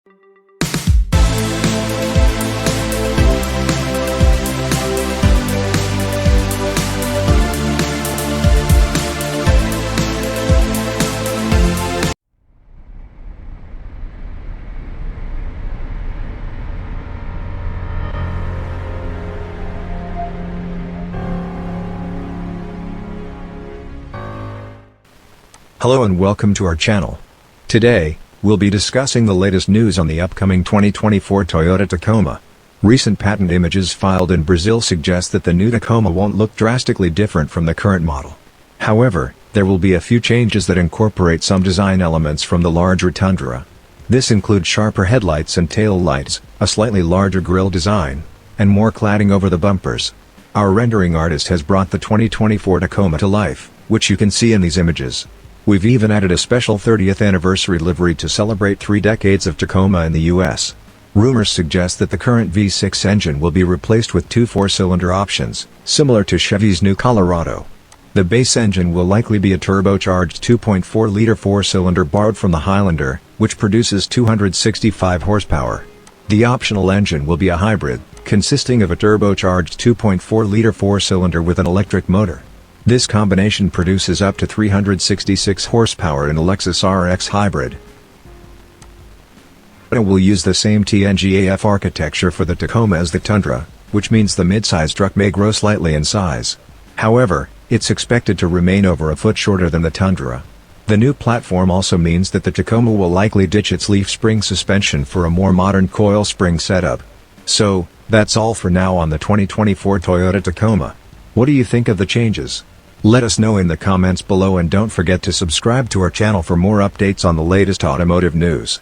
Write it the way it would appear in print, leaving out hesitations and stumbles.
Hello and welcome to our channel. Today, we'll be discussing the latest news on the upcoming 2024 Toyota Tacoma. Recent patent images filed in Brazil suggest that the new Tacoma won't look drastically different from the current model. However, there will be a few changes that incorporate some design elements from the larger Tundra. This includes sharper headlights and tail lights, a slightly larger grille design, and more cladding over the bumpers. Our rendering artist has brought the 2024 Tacoma to life, which you can see in these images. We've even added a special 30th anniversary livery to celebrate 3 decades of Tacoma in the US. Rumors suggest that the current V6 engine will be replaced with 2 4-cylinder options, similar to Chevy's new Colorado. The base engine will likely be a turbocharged 2.4-liter 4-cylinder borrowed from the Highlander, which produces 265 horsepower. The optional engine will be a hybrid, consisting of a turbocharged 2.4-liter 4-cylinder with an electric motor. This combination produces up to 366 horsepower in a Lexus RX hybrid. It will use the same TNGAF architecture for the Tacoma as the Tundra, which means the midsize truck may grow slightly in size. However, it's expected to remain over a foot shorter than the Tundra. The new platform also means that the Tacoma will likely ditch its leaf spring suspension for a more modern coil spring setup. So, that's all for now on the 2024 Toyota Tacoma. What do you think of the changes? Let us know in the comments below and don't forget to subscribe to our channel for more updates on the latest automotive news.